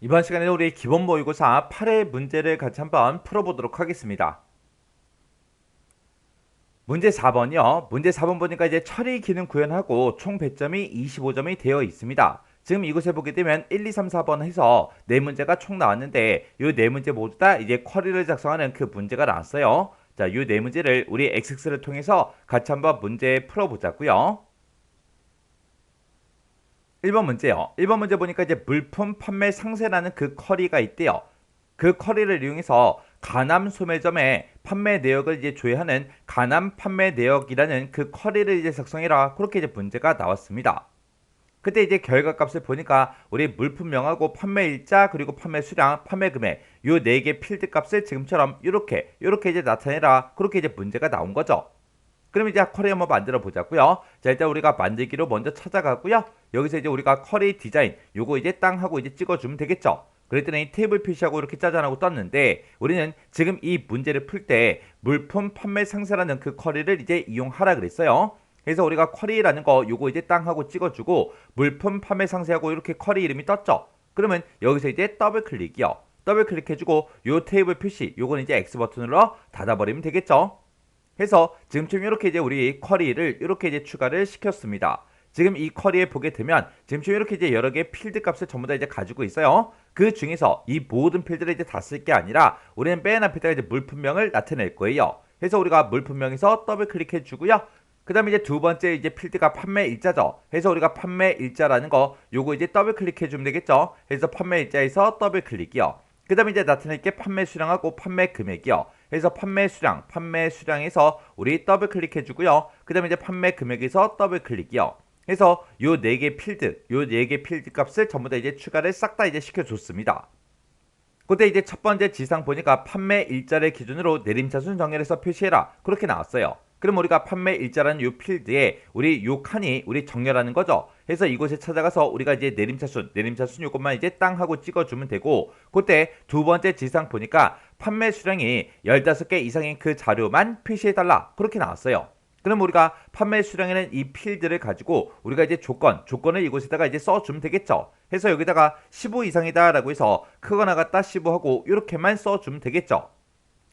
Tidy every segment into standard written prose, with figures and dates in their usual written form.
이번 시간에는 우리 기본 모의고사 8회 문제를 같이 한번 풀어보도록 하겠습니다. 문제 4번이요. 문제 4번 보니까 이제 처리 기능 구현하고 총 배점이 25점이 되어 있습니다. 지금 이곳에 보게 되면 1, 2, 3, 4번 해서 네 문제가 총 나왔는데 이 네 문제 모두 다 이제 쿼리를 작성하는 그 문제가 나왔어요. 자, 이 네 문제를 우리 XX를 통해서 같이 한번 문제 풀어보자고요. 1번 문제요. 1번 문제 보니까 이제 물품 판매 상세라는 그 쿼리가 있대요. 그 쿼리를 이용해서 가남 소매점의 판매 내역을 이제 조회하는 가남 판매 내역이라는 그 쿼리를 이제 작성해라. 그렇게 이제 문제가 나왔습니다. 그때 이제 결과값을 보니까 우리 물품명하고 판매 일자 그리고 판매 수량, 판매 금액 요 네 개 필드 값을 지금처럼 이렇게 이제 나타내라. 그렇게 이제 문제가 나온 거죠. 그럼 이제 쿼리 한번 만들어 보자고요. 자, 일단 우리가 만들기로 먼저 찾아가고요. 여기서 이제 우리가 쿼리 디자인 요거 이제 땅 하고 이제 찍어주면 되겠죠. 그랬더니 테이블 표시하고 이렇게 짜잔하고 떴는데 우리는 지금 이 문제를 풀 때 물품 판매 상세라는 그 쿼리를 이제 이용하라 그랬어요. 그래서 우리가 쿼리라는 거 요거 이제 땅 하고 찍어주고 물품 판매 상세하고 이렇게 쿼리 이름이 떴죠. 그러면 여기서 이제 더블 클릭이요. 더블 클릭해주고 요 테이블 표시 요거는 이제 X 버튼으로 닫아버리면 되겠죠. 해서 지금쯤 이렇게 이제 우리 쿼리를 이렇게 이제 추가를 시켰습니다. 지금 이 쿼리에 보게 되면 지금쯤 이렇게 이제 여러 개의 필드 값을 전부 다 이제 가지고 있어요. 그 중에서 이 모든 필드를 이제 다 쓸 게 아니라 우리는 맨 앞에다가 이제 물품명을 나타낼 거예요. 그래서 우리가 물품명에서 더블 클릭해 주고요. 그 다음에 이제 두 번째 이제 필드가 판매 일자죠. 해서 우리가 판매 일자라는 거 요거 이제 더블 클릭해 주면 되겠죠. 그래서 판매 일자에서 더블 클릭이요. 그 다음에 이제 나타낼 게 판매 수량하고 판매 금액이요. 그래서 판매 수량, 판매 수량에서 우리 더블 클릭해 주고요. 그 다음에 이제 판매 금액에서 더블 클릭이요. 그래서 요 네 개 필드, 요 네 개 필드 값을 전부 다 이제 추가를 싹 다 이제 시켜줬습니다. 그때 이제 첫 번째 지상 보니까 판매 일자를 기준으로 내림차순 정렬해서 표시해라. 그렇게 나왔어요. 그럼 우리가 판매 일자라는 요 필드에 우리 요 칸이 우리 정렬하는 거죠. 그래서 이곳에 찾아가서 우리가 이제 내림차순 요것만 이제 땅 하고 찍어주면 되고 그때 두 번째 지상 보니까 판매 수량이 15개 이상인 그 자료만 표시해달라. 그렇게 나왔어요. 그럼 우리가 판매 수량에는 이 필드를 가지고 우리가 이제 조건을 이곳에다가 이제 써주면 되겠죠. 해서 여기다가 15 이상이다 라고 해서 크거나 같다 15 하고 이렇게만 써주면 되겠죠.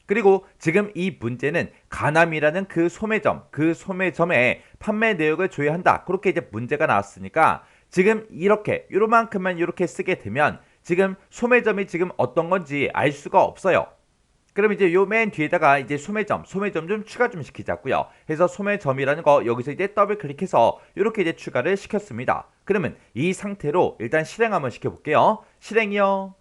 그리고 지금 이 문제는 가남이라는 그 소매점, 그 소매점에 판매 내역을 줘야 한다. 그렇게 이제 문제가 나왔으니까 지금 이렇게 요만큼만 이렇게 쓰게 되면 지금 소매점이 지금 어떤 건지 알 수가 없어요. 그럼 이제 요 맨 뒤에다가 이제 소매점 좀 추가 좀 시키자고요. 해서 소매점이라는 거 여기서 이제 더블 클릭해서 이렇게 이제 추가를 시켰습니다. 그러면 이 상태로 일단 실행 한번 시켜볼게요. 실행이요.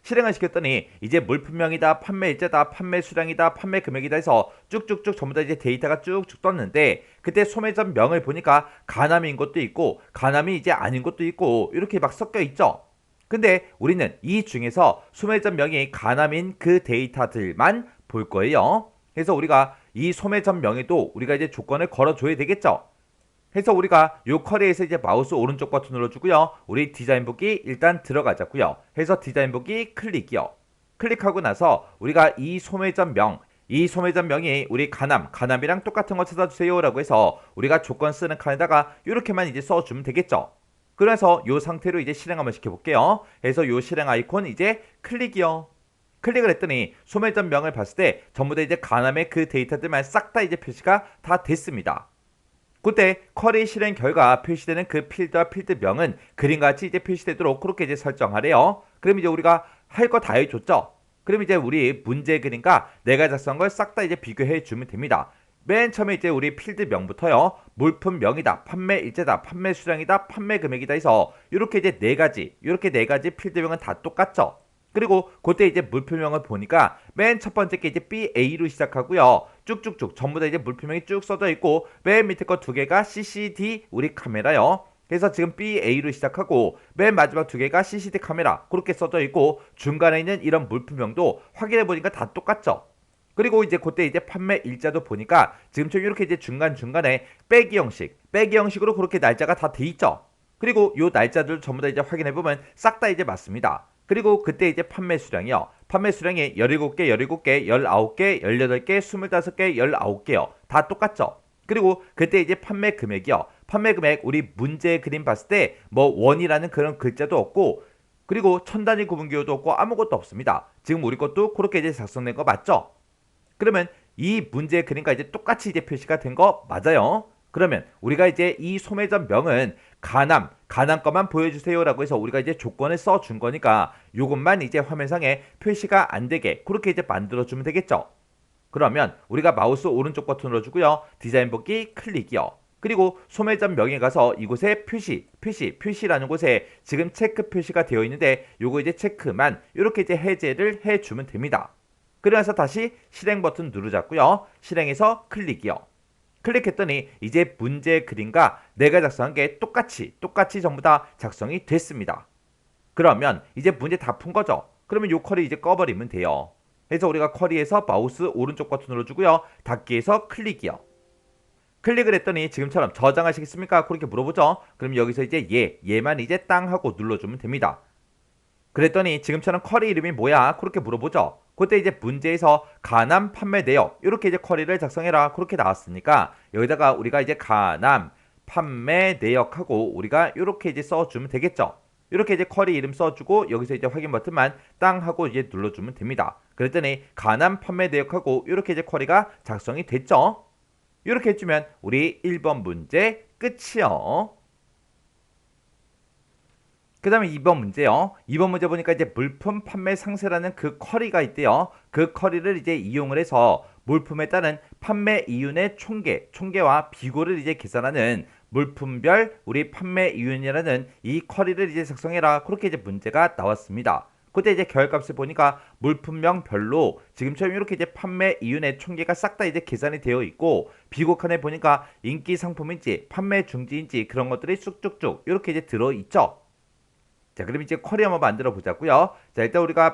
실행을 시켰더니 이제 물품명이다, 판매 일자다, 판매 수량이다, 판매 금액이다 해서 쭉쭉쭉 전부 다 이제 데이터가 쭉쭉 떴는데 그때 소매점 명을 보니까 가남인 것도 있고 가남이 이제 아닌 것도 있고 이렇게 막 섞여 있죠. 근데 우리는 이 중에서 소매점 명이 가남인 그 데이터들만 볼 거예요. 그래서 우리가 이 소매점 명에도 우리가 이제 조건을 걸어줘야 되겠죠. 해서 우리가 요 쿼리에서 이제 마우스 오른쪽 버튼 눌러주고요. 우리 디자인 보기 일단 들어가자고요. 해서 디자인 보기 클릭이요. 클릭하고 나서 우리가 이 소매점 명이 우리 가남이랑 똑같은 거 찾아주세요 라고 해서 우리가 조건 쓰는 칸에다가 이렇게만 이제 써주면 되겠죠. 그래서 이 상태로 이제 실행 한번 시켜볼게요. 해서 이 실행 아이콘 이제 클릭이요. 클릭을 했더니 소매점 명을 봤을 때 전부 다 이제 가남의 그 데이터들만 싹 다 이제 표시가 다 됐습니다. 그때 쿼리 실행 결과 표시되는 그 필드와 필드명은 그림같이 이제 표시되도록 그렇게 이제 설정하래요. 그럼 이제 우리가 할 거 다 해줬죠. 그럼 이제 우리 문제 그림과 내가 작성한 걸 싹 다 이제 비교해 주면 됩니다. 맨 처음에 이제 우리 필드명부터요. 물품명이다, 판매 일자다, 판매 수량이다, 판매 금액이다 해서 이렇게 이제 이렇게 네 가지 필드명은 다 똑같죠. 그리고 그때 이제 물품명을 보니까 맨 첫 번째 게 이제 BA로 시작하고요. 쭉쭉쭉 전부 다 이제 물품명이 쭉 써져 있고 맨 밑에 거 두 개가 CCD 우리 카메라요. 그래서 지금 BA로 시작하고 맨 마지막 두 개가 CCD 카메라 그렇게 써져 있고 중간에 있는 이런 물품명도 확인해 보니까 다 똑같죠. 그리고 이제 그때 이제 판매 일자도 보니까 지금처럼 이렇게 이제 중간중간에 빼기 형식으로 그렇게 날짜가 다 돼 있죠. 그리고 요 날짜들 전부 다 이제 확인해 보면 싹 다 이제 맞습니다. 그리고 그때 이제 판매 수량이요. 판매 수량이 17개, 17개, 19개, 18개, 25개, 19개요. 다 똑같죠. 그리고 그때 이제 판매 금액이요. 판매 금액 우리 문제 그림 봤을 때 뭐 원이라는 그런 글자도 없고 그리고 천 단위 구분 기호도 없고 아무것도 없습니다. 지금 우리 것도 그렇게 이제 작성된 거 맞죠? 그러면 이 문제의 그림과 이제 똑같이 이제 표시가 된 거 맞아요. 그러면 우리가 이제 이 소매점 명은 가남 것만 보여주세요라고 해서 우리가 이제 조건을 써준 거니까 요것만 이제 화면상에 표시가 안 되게 그렇게 이제 만들어주면 되겠죠. 그러면 우리가 마우스 오른쪽 버튼 눌러주고요. 디자인 보기 클릭이요. 그리고 소매점 명에 가서 이곳에 표시라는 곳에 지금 체크 표시가 되어 있는데 요거 이제 체크만 이렇게 이제 해제를 해주면 됩니다. 그래서 다시 실행 버튼 누르자고요. 실행해서 클릭이요. 클릭했더니 이제 문제 그림과 내가 작성한 게 똑같이 전부 다 작성이 됐습니다. 그러면 이제 문제 다 푼 거죠. 그러면 요 컬이 이제 꺼버리면 돼요. 그래서 우리가 쿼리에서 마우스 오른쪽 버튼 눌러주고요. 닫기에서 클릭이요. 클릭을 했더니 지금처럼 저장하시겠습니까? 그렇게 물어보죠. 그럼 여기서 이제 얘만 이제 땅 하고 눌러주면 됩니다. 그랬더니 지금처럼 쿼리 이름이 뭐야? 그렇게 물어보죠. 그때 이제 문제에서 가남 판매 내역 이렇게 이제 쿼리를 작성해라 그렇게 나왔으니까 여기다가 우리가 이제 가남 판매 내역하고 우리가 이렇게 이제 써주면 되겠죠. 이렇게 이제 쿼리 이름 써주고 여기서 이제 확인 버튼만 땅 하고 이제 눌러주면 됩니다. 그랬더니 가남 판매 내역하고 이렇게 이제 쿼리가 작성이 됐죠. 이렇게 해주면 우리 1번 문제 끝이요. 그 다음에 2번 문제요. 2번 문제 보니까 이제 물품 판매 상세라는 그 쿼리가 있대요. 그 쿼리를 이제 이용을 해서 물품에 따른 판매 이윤의 총계와 비고를 이제 계산하는 물품별 우리 판매 이윤이라는 이 쿼리를 이제 작성해라. 그렇게 이제 문제가 나왔습니다. 그때 이제 결값을 보니까 물품명별로 지금처럼 이렇게 이제 판매 이윤의 총계가 싹 다 이제 계산이 되어 있고 비고 칸에 보니까 인기 상품인지 판매 중지인지 그런 것들이 쑥쭉쭉 이렇게 이제 들어 있죠. 자, 그럼 이제 쿼리 한번 만들어 보자고요. 자, 일단 우리가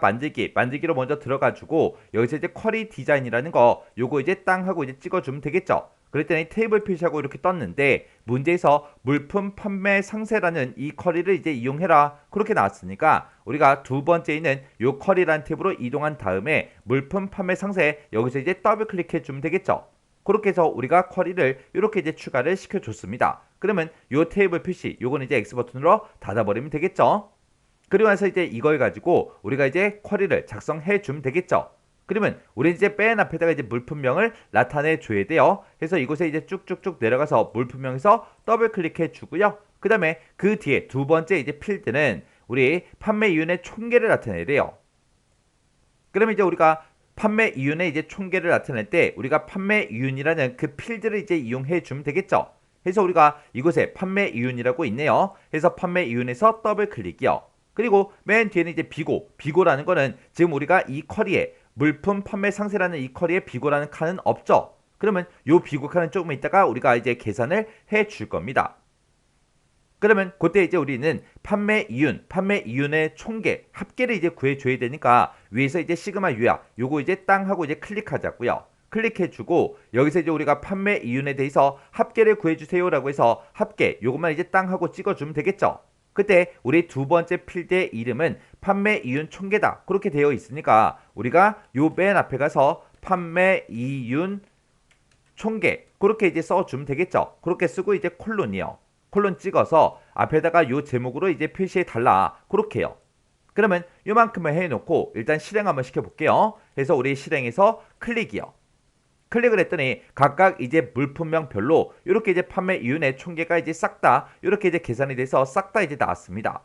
만들기로 먼저 들어가지고 여기서 이제 쿼리 디자인이라는 거 요거 이제 땅 하고 이제 찍어주면 되겠죠. 그랬더니 테이블 표시하고 이렇게 떴는데 문제에서 물품 판매 상세라는 이 쿼리를 이제 이용해라 그렇게 나왔으니까 우리가 두 번째 있는 요 쿼리라는 탭으로 이동한 다음에 물품 판매 상세 여기서 이제 더블 클릭해 주면 되겠죠. 그렇게 해서 우리가 쿼리를 이렇게 이제 추가를 시켜줬습니다. 그러면 요 테이블 표시 요거는 이제 X 버튼으로 닫아버리면 되겠죠. 그리고 나서 이제 이걸 가지고 우리가 이제 쿼리를 작성해 주면 되겠죠. 그러면 우리 이제 맨 앞에다가 이제 물품명을 나타내 줘야 돼요. 그래서 이곳에 이제 쭉쭉쭉 내려가서 물품명에서 더블 클릭해 주고요. 그 다음에 그 뒤에 두 번째 이제 필드는 우리 판매 이윤의 총계를 나타내래요. 그러면 이제 우리가 판매 이윤의 이제 총계를 나타낼 때 우리가 판매 이윤이라는 그 필드를 이제 이용해 주면 되겠죠. 그래서 우리가 이곳에 판매 이윤이라고 있네요. 그래서 판매 이윤에서 더블 클릭이요. 그리고 맨 뒤에는 이제 비고라는 거는 지금 우리가 이 쿼리에 물품 판매 상세라는 이 쿼리에 비고라는 칸은 없죠. 그러면 요 비고 칸은 조금 있다가 우리가 이제 계산을 해 줄 겁니다. 그러면 그때 이제 우리는 판매 이윤의 총계, 합계를 이제 구해줘야 되니까 위에서 이제 시그마 U야. 요거 이제 땅 하고 이제 클릭하자고요. 클릭해주고 여기서 이제 우리가 판매 이윤에 대해서 합계를 구해주세요라고 해서 합계 요것만 이제 땅 하고 찍어주면 되겠죠. 그때 우리 두 번째 필드의 이름은 판매 이윤 총계다. 그렇게 되어 있으니까 우리가 요 맨 앞에 가서 판매 이윤 총계 그렇게 이제 써주면 되겠죠. 그렇게 쓰고 이제 콜론이요. 콜론 찍어서 앞에다가 요 제목으로 이제 표시해 달라. 그렇게요. 그러면 요만큼을 해놓고 일단 실행 한번 시켜볼게요. 그래서 우리 실행해서 클릭이요. 클릭을 했더니 각각 이제 물품명별로 이렇게 이제 판매 이윤의 총계가 이제 싹 다 이렇게 이제 계산이 돼서 싹 다 이제 나왔습니다.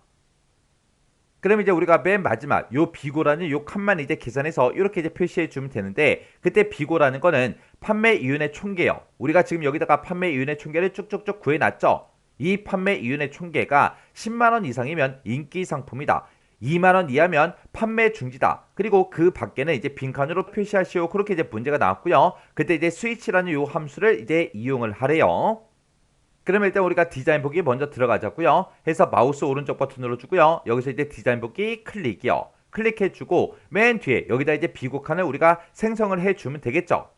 그럼 이제 우리가 맨 마지막 요 비고라는 요 칸만 이제 계산해서 이렇게 이제 표시해 주면 되는데 그때 비고라는 거는 판매 이윤의 총계요. 우리가 지금 여기다가 판매 이윤의 총계를 쭉쭉쭉 구해놨죠. 이 판매 이윤의 총계가 10만원 이상이면 인기 상품이다. 2만원 이하면 판매 중지다. 그리고 그 밖에는 이제 빈칸으로 표시하시오. 그렇게 이제 문제가 나왔고요. 그때 이제 스위치라는 요 함수를 이제 이용을 하래요. 그러면 일단 우리가 디자인 보기 먼저 들어가자고요. 해서 마우스 오른쪽 버튼 눌러주고요. 여기서 이제 디자인 보기 클릭이요. 클릭해주고 맨 뒤에 여기다 이제 비곡칸을 우리가 생성을 해주면 되겠죠.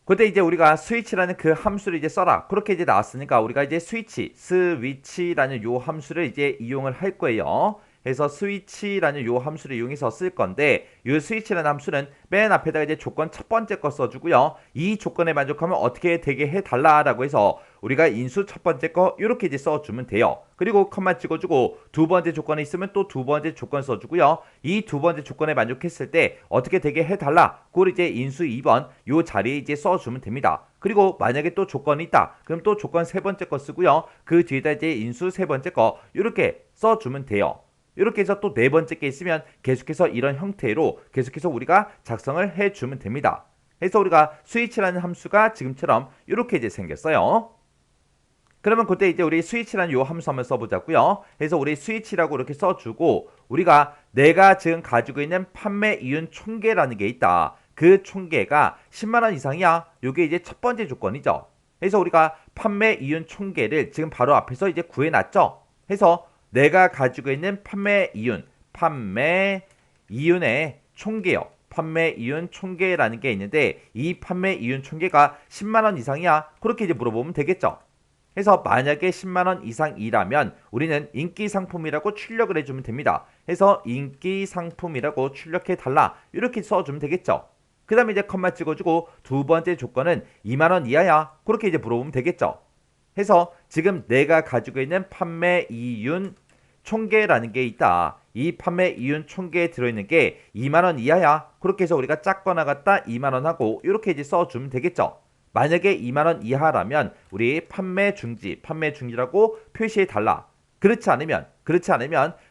그때 이제 우리가 스위치라는 그 함수를 이제 써라. 그렇게 이제 나왔으니까 우리가 이제 스위치라는 요 함수를 이제 이용을 할 거예요. 그래서 스위치라는 요 함수를 이용해서 쓸 건데 이 스위치라는 함수는 맨 앞에다가 이제 조건 첫 번째 거 써주고요. 이 조건에 만족하면 어떻게 되게 해달라라고 해서 우리가 인수 첫 번째 거 이렇게 이제 써주면 돼요. 그리고 컴마 찍어주고 두 번째 조건이 있으면 또 두 번째 조건 써주고요. 이 두 번째 조건에 만족했을 때 어떻게 되게 해달라. 그걸 이제 인수 2번 요 자리에 이제 써주면 됩니다. 그리고 만약에 또 조건이 있다. 그럼 또 조건 세 번째 거 쓰고요. 그 뒤에다 이제 인수 세 번째 거 이렇게 써주면 돼요. 이렇게 해서 또 네 번째 게 있으면 계속해서 이런 형태로 계속해서 우리가 작성을 해주면 됩니다. 그래서 우리가 스위치라는 함수가 지금처럼 이렇게 이제 생겼어요. 그러면 그때 이제 우리 스위치라는 요 함수 한번 써보자고요. 그래서 우리 스위치라고 이렇게 써주고 우리가 내가 지금 가지고 있는 판매 이윤 총계라는 게 있다. 그 총계가 10만 원 이상이야. 요게 이제 첫 번째 조건이죠. 그래서 우리가 판매 이윤 총계를 지금 바로 앞에서 이제 구해놨죠. 그래서 내가 가지고 있는 판매 이윤의 총계요. 판매 이윤 총계라는 게 있는데 이 판매 이윤 총계가 10만 원 이상이야. 그렇게 이제 물어보면 되겠죠. 그래서 만약에 10만 원 이상이라면 우리는 인기 상품이라고 출력을 해주면 됩니다. 그래서 인기 상품이라고 출력해 달라. 이렇게 써주면 되겠죠. 그 다음에 이제 컴마 찍어주고 두 번째 조건은 2만 원 이하야. 그렇게 이제 물어보면 되겠죠. 해서 지금 내가 가지고 있는 판매 이윤 총계라는 게 있다. 이 판매 이윤 총계에 들어있는 게 2만 원 이하야. 그렇게 해서 우리가 작거나 같다 2만 원 하고 이렇게 이제 써주면 되겠죠. 만약에 2만 원 이하라면 우리 판매 중지라고 표시해 달라. 그렇지 않으면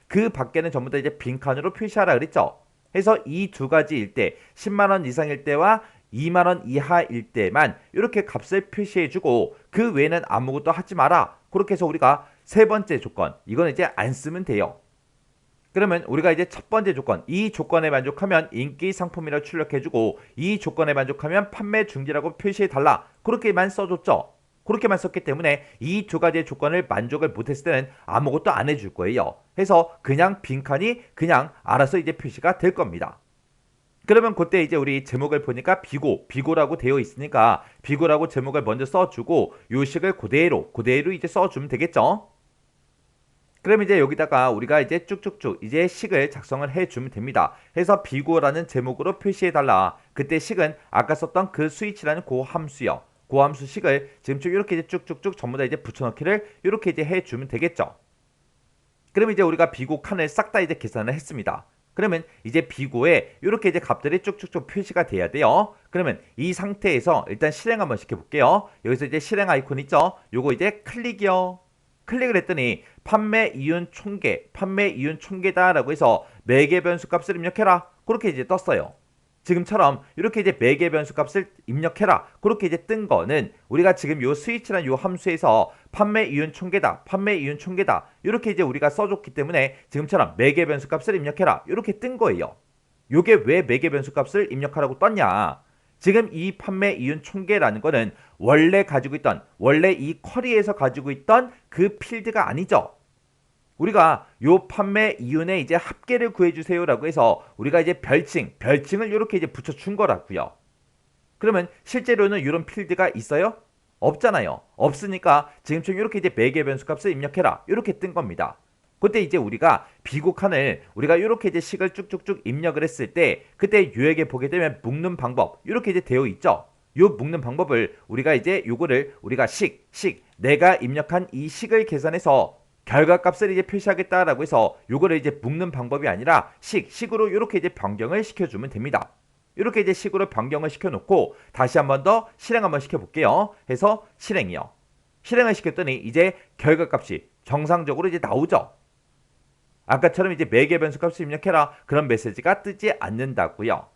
그 밖에는 전부 다 이제 빈칸으로 표시하라 그랬죠. 해서 이 두 가지일 때 10만 원 이상일 때와 2만 원 이하일 때만 이렇게 값을 표시해주고 그 외에는 아무것도 하지 마라. 그렇게 해서 우리가 세 번째 조건 이건 이제 안 쓰면 돼요. 그러면 우리가 이제 첫 번째 조건 이 조건에 만족하면 인기 상품이라고 출력해주고 이 조건에 만족하면 판매 중지라고 표시해달라. 그렇게만 써줬죠. 그렇게만 썼기 때문에 이 두 가지의 조건을 만족을 못했을 때는 아무것도 안 해줄 거예요. 해서 그냥 빈칸이 그냥 알아서 이제 표시가 될 겁니다. 그러면 그때 이제 우리 제목을 보니까 비고라고 되어 있으니까 비고라고 제목을 먼저 써주고 요식을 그대로 이제 써주면 되겠죠. 그럼 이제 여기다가 우리가 이제 쭉쭉쭉 이제 식을 작성을 해주면 됩니다. 해서 비고라는 제목으로 표시해달라. 그때 식은 아까 썼던 그 스위치라는 그 함수요. 그 함수 식을 지금 이렇게 이제 쭉쭉쭉 전부 다 이제 붙여넣기를 이렇게 이제 해주면 되겠죠. 그럼 이제 우리가 비고 칸을 싹 다 이제 계산을 했습니다. 그러면 이제 비고에 이렇게 이제 값들이 쭉쭉쭉 표시가 돼야 돼요. 그러면 이 상태에서 일단 실행 한번 시켜볼게요. 여기서 이제 실행 아이콘 있죠? 요거 이제 클릭이요. 클릭을 했더니 판매 이윤 총계다 라고 해서 매개 변수 값을 입력해라. 그렇게 이제 떴어요. 지금처럼 이렇게 이제 매개 변수 값을 입력해라. 그렇게 이제 뜬 거는 우리가 지금 요 스위치라는 요 함수에서 판매 이윤 총계다. 이렇게 이제 우리가 써줬기 때문에 지금처럼 매개 변수 값을 입력해라. 이렇게 뜬 거예요. 요게 왜 매개 변수 값을 입력하라고 떴냐? 지금 이 판매 이윤 총계라는 거는 원래 이 쿼리에서 가지고 있던 그 필드가 아니죠. 우리가 요 판매 이윤의 이제 합계를 구해주세요라고 해서 우리가 이제 별칭을 이렇게 이제 붙여준 거라고요. 그러면 실제로는 이런 필드가 있어요? 없잖아요. 없으니까 지금처럼 이렇게 이제 매개 변수 값을 입력해라. 이렇게 뜬 겁니다. 그때 이제 우리가 비고 칸을 우리가 이렇게 이제 식을 쭉쭉쭉 입력을 했을 때 그때 요약에 보게 되면 묶는 방법 이렇게 이제 되어 있죠. 요 묶는 방법을 우리가 이제 요거를 우리가 내가 입력한 이 식을 계산해서 결과값을 이제 표시하겠다라고 해서 요거를 이제 묶는 방법이 아니라 식으로 이렇게 이제 변경을 시켜주면 됩니다. 이렇게 이제 식으로 변경을 시켜놓고 다시 한 번 더 실행 한번 시켜볼게요. 해서 실행이요. 실행을 시켰더니 이제 결과값이 정상적으로 이제 나오죠. 아까처럼 이제 매개 변수 값을 입력해라. 그런 메시지가 뜨지 않는다고요.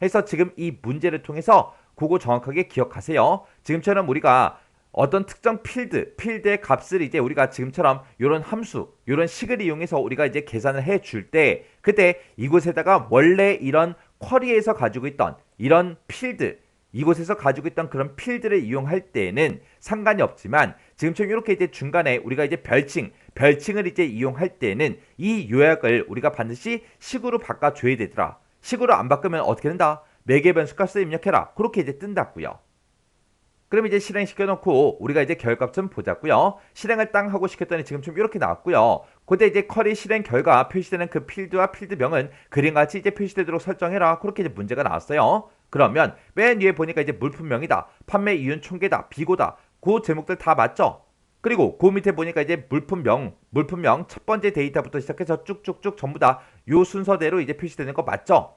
해서 지금 이 문제를 통해서 그거 정확하게 기억하세요. 지금처럼 우리가 어떤 특정 필드의 값을 이제 우리가 지금처럼 이런 함수, 이런 식을 이용해서 우리가 이제 계산을 해줄 때 그때 이곳에다가 원래 이런 쿼리에서 가지고 있던 이런 필드, 이곳에서 가지고 있던 그런 필드를 이용할 때는 상관이 없지만 지금처럼 이렇게 이제 중간에 우리가 이제 별칭을 이제 이용할 때는 이 요약을 우리가 반드시 식으로 바꿔줘야 되더라. 식으로 안 바꾸면 어떻게 된다? 매개 변수 값을 입력해라. 그렇게 이제 뜬다고요. 그럼 이제 실행 시켜놓고 우리가 이제 결과값 좀 보자고요. 실행을 땅 하고 시켰더니 지금 좀 이렇게 나왔고요. 그때 이제 쿼리 실행 결과 표시되는 그 필드와 필드명은 그림같이 이제 표시되도록 설정해라. 그렇게 이제 문제가 나왔어요. 그러면 맨 위에 보니까 이제 물품명이다. 판매 이윤 총계다. 비고다. 그 제목들 다 맞죠? 그리고 그 밑에 보니까 이제 물품명 첫 번째 데이터부터 시작해서 쭉쭉쭉 전부 다 요 순서대로 이제 표시되는 거 맞죠?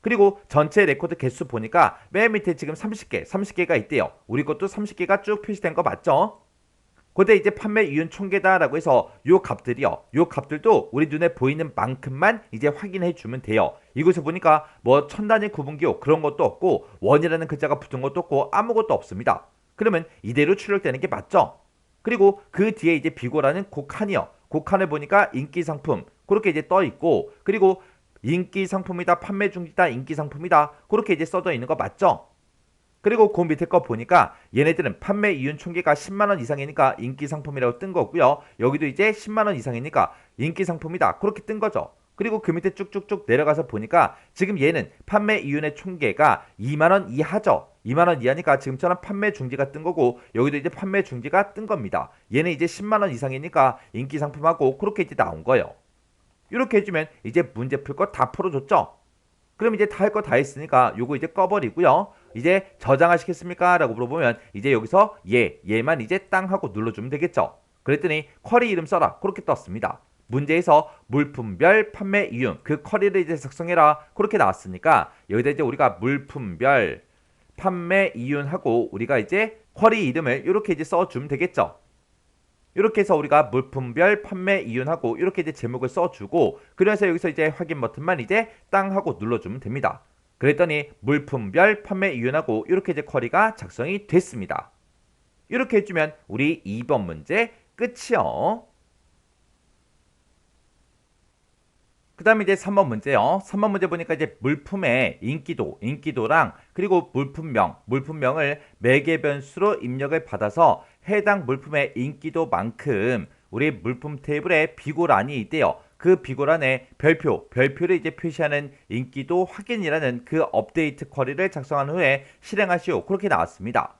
그리고 전체 레코드 개수 보니까 맨 밑에 지금 30개가 있대요. 우리 것도 30개가 쭉 표시된 거 맞죠? 근데 이제 판매 이윤 총계다라고 해서 요 값들도 우리 눈에 보이는 만큼만 이제 확인해 주면 돼요. 이곳에 보니까 뭐 천단위 구분기호 그런 것도 없고 원이라는 글자가 붙은 것도 없고 아무것도 없습니다. 그러면 이대로 출력되는 게 맞죠? 그리고 그 뒤에 이제 비고라는 곡칸이요. 곡칸을 보니까 인기 상품 그렇게 이제 떠 있고, 그리고 인기 상품이다, 판매 중이다, 인기 상품이다 그렇게 이제 써져 있는 거 맞죠? 그리고 그 밑에 거 보니까 얘네들은 판매 이윤 총계가 10만원 이상이니까 인기 상품이라고 뜬 거고요. 여기도 이제 10만원 이상이니까 인기 상품이다 그렇게 뜬 거죠. 그리고 그 밑에 쭉쭉쭉 내려가서 보니까 지금 얘는 판매 이윤의 총계가 2만원 이하죠. 2만원 이하니까 지금처럼 판매 중지가 뜬 거고, 여기도 이제 판매 중지가 뜬 겁니다. 얘는 이제 10만원 이상이니까 인기 상품하고 그렇게 이제 나온 거예요. 이렇게 해주면 이제 문제 풀 거 다 풀어줬죠. 그럼 이제 다 할 거 다 했으니까 요거 이제 꺼버리고요. 이제 저장하시겠습니까? 라고 물어보면 이제 여기서 얘만 이제 땅 하고 눌러주면 되겠죠. 그랬더니 쿼리 이름 써라 그렇게 떴습니다. 문제에서 물품별 판매 이윤 그 쿼리를 이제 작성해라 그렇게 나왔으니까 여기다 이제 우리가 물품별 판매 이윤하고 우리가 이제 쿼리 이름을 이렇게 이제 써주면 되겠죠. 이렇게 해서 우리가 물품별 판매 이윤하고 이렇게 이제 제목을 써주고, 그래서 여기서 이제 확인 버튼만 이제 땅 하고 눌러주면 됩니다. 그랬더니 물품별 판매 이윤하고 이렇게 이제 쿼리가 작성이 됐습니다. 이렇게 해주면 우리 2번 문제 끝이요. 그 다음에 이제 3번 문제요. 3번 문제 보니까 이제 물품의 인기도랑 그리고 물품명을 매개 변수로 입력을 받아서 해당 물품의 인기도만큼 우리 물품 테이블에 비고란이 있대요. 그 비고란에 별표를 이제 표시하는 인기도 확인이라는 그 업데이트 쿼리를 작성한 후에 실행하시오. 그렇게 나왔습니다.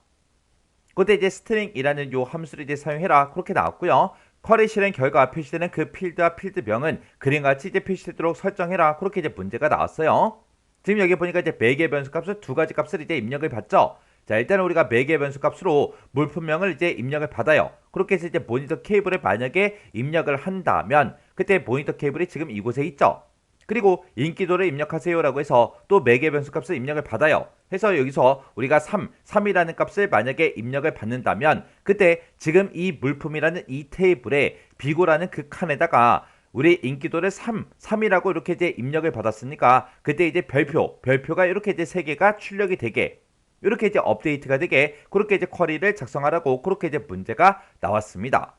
그때 이제 스트링이라는 요 함수를 이제 사용해라. 그렇게 나왔고요. 쿼리 실행 결과 표시되는 그 필드와 필드명은 그림같이 이제 표시되도록 설정해라. 그렇게 이제 문제가 나왔어요. 지금 여기 보니까 이제 매개 변수 값을 두 가지 값을 이제 입력을 받죠. 자, 일단은 우리가 매개 변수 값으로 물품명을 이제 입력을 받아요. 그렇게 해서 이제 모니터 케이블을 만약에 입력을 한다면 그때 모니터 케이블이 지금 이곳에 있죠. 그리고 인기도를 입력하세요라고 해서 또 매개 변수 값을 입력을 받아요. 해서 여기서 우리가 3이라는 값을 만약에 입력을 받는다면 그때 지금 이 물품이라는 이 테이블에 비고라는 그 칸에다가 우리 인기도를 3이라고 이렇게 이제 입력을 받았으니까 그때 이제 별표가 이렇게 이제 3개가 출력이 되게, 이렇게 이제 업데이트가 되게 그렇게 이제 쿼리를 작성하라고 그렇게 이제 문제가 나왔습니다.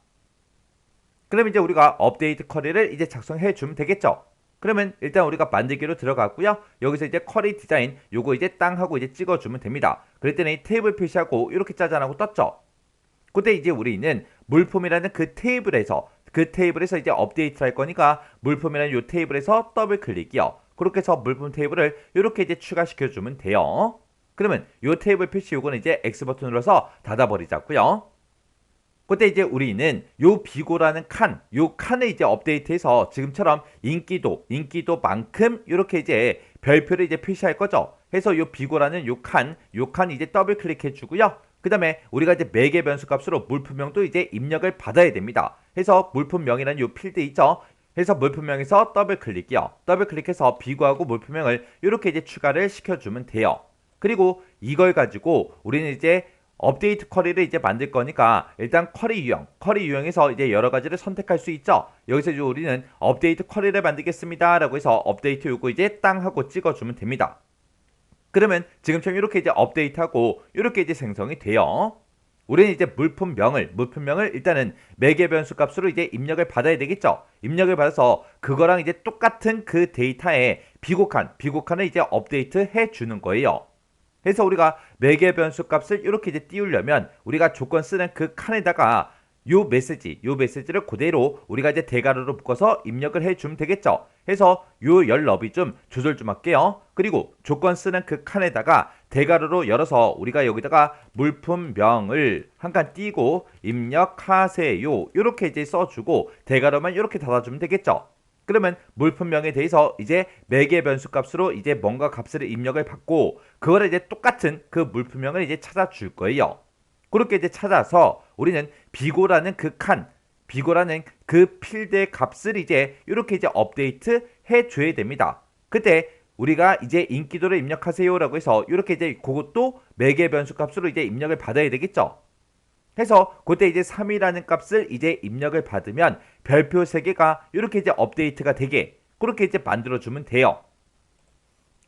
그럼 이제 우리가 업데이트 쿼리를 이제 작성해 주면 되겠죠. 그러면 일단 우리가 만들기로 들어갔고요. 여기서 이제 쿼리 디자인 요거 이제 땅 하고 이제 찍어주면 됩니다. 그랬더니 테이블 표시하고 이렇게 짜잔하고 떴죠. 그때 이제 우리는 물품이라는 그 테이블에서 이제 업데이트 할 거니까 물품이라는 요 테이블에서 더블 클릭이요. 그렇게 해서 물품 테이블을 이렇게 이제 추가시켜 주면 돼요. 그러면 요 테이블 표시 요거는 이제 X 버튼 눌러서 닫아버리자고요. 그때 이제 우리는 요 비고라는 요 칸을 이제 업데이트해서 지금처럼 인기도만큼 이렇게 이제 별표를 이제 표시할 거죠. 해서 요 비고라는 요 칸 이제 더블 클릭해 주고요. 그 다음에 우리가 이제 매개 변수 값으로 물품명도 이제 입력을 받아야 됩니다. 해서 물품명이라는 요 필드 있죠. 해서 물품명에서 더블 클릭이요. 더블 클릭해서 비고하고 물품명을 이렇게 이제 추가를 시켜주면 돼요. 그리고 이걸 가지고 우리는 이제 업데이트 쿼리를 이제 만들 거니까 일단 쿼리 유형에서 이제 여러 가지를 선택할 수 있죠. 여기서 이제 우리는 업데이트 쿼리를 만들겠습니다 라고 해서 업데이트 요거 이제 땅 하고 찍어주면 됩니다. 그러면 지금처럼 이렇게 이제 업데이트하고 이렇게 이제 생성이 돼요. 우리는 이제 물품명을 일단은 매개 변수 값으로 이제 입력을 받아야 되겠죠. 입력을 받아서 그거랑 이제 똑같은 그 데이터에 비곡칸을 이제 업데이트 해 주는 거예요. 그래서 우리가 매개 변수 값을 이렇게 이제 띄우려면 우리가 조건 쓰는 그 칸에다가 요 메시지를 그대로 우리가 이제 대괄호로 묶어서 입력을 해주면 되겠죠. 해서 요 열 너비 좀 조절 좀 할게요. 그리고 조건 쓰는 그 칸에다가 대괄호로 열어서 우리가 여기다가 물품명을 한 칸 띄고 입력하세요. 이렇게 이제 써주고 대괄호만 이렇게 닫아주면 되겠죠. 그러면 물품명에 대해서 이제 매개 변수 값으로 이제 뭔가 값을 입력을 받고 그거를 이제 똑같은 그 물품명을 이제 찾아줄 거예요. 그렇게 이제 찾아서 우리는 비고라는 그 칸, 비고라는 그 필드의 값을 이제 이렇게 이제 업데이트 해줘야 됩니다. 그때 우리가 이제 인기도를 입력하세요라고 해서 이렇게 이제 그것도 매개 변수 값으로 이제 입력을 받아야 되겠죠. 해서 그때 이제 3이라는 값을 이제 입력을 받으면 별표 3개가 이렇게 이제 업데이트가 되게 그렇게 이제 만들어주면 돼요.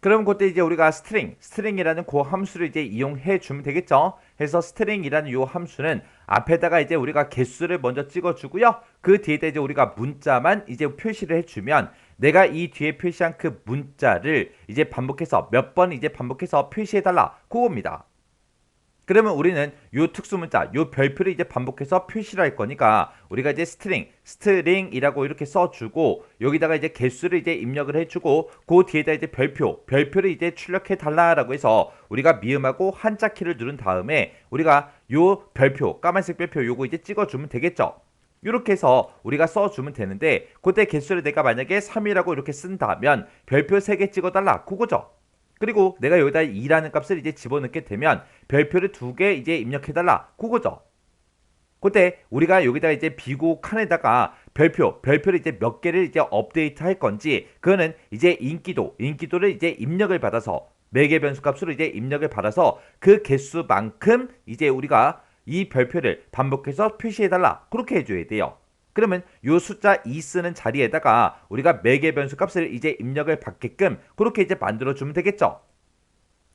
그럼 그때 이제 우리가 스트링이라는 그 함수를 이제 이용해 주면 되겠죠. 해서 스트링이라는 요 함수는 앞에다가 이제 우리가 개수를 먼저 찍어주고요. 그 뒤에다 이제 우리가 문자만 이제 표시를 해주면 내가 이 뒤에 표시한 그 문자를 이제 반복해서 몇 번 이제 반복해서 표시해달라 그겁니다. 그러면 우리는 요 특수 문자, 요 별표를 이제 반복해서 표시를 할 거니까 우리가 이제 스트링이라고 이렇게 써주고 여기다가 이제 개수를 이제 입력을 해주고 그 뒤에다 이제 별표를 이제 출력해 달라라고 해서 우리가 미음하고 한자 키를 누른 다음에 우리가 요 별표, 까만색 별표 요거 이제 찍어주면 되겠죠. 이렇게 해서 우리가 써주면 되는데 그때 개수를 내가 만약에 3이라고 이렇게 쓴다면 별표 3개 찍어달라 그거죠. 그리고 내가 여기다 2라는 값을 이제 집어넣게 되면 별표를 2개 이제 입력해달라 그거죠. 그때 우리가 여기다 이제 비고 칸에다가 별표를 이제 몇 개를 이제 업데이트 할 건지 그거는 이제 인기도를 이제 입력을 받아서 매개 변수 값으로 이제 입력을 받아서 그 개수만큼 이제 우리가 이 별표를 반복해서 표시해달라 그렇게 해줘야 돼요. 그러면 요 숫자 2 쓰는 자리에다가 우리가 매개 변수 값을 이제 입력을 받게끔 그렇게 이제 만들어주면 되겠죠.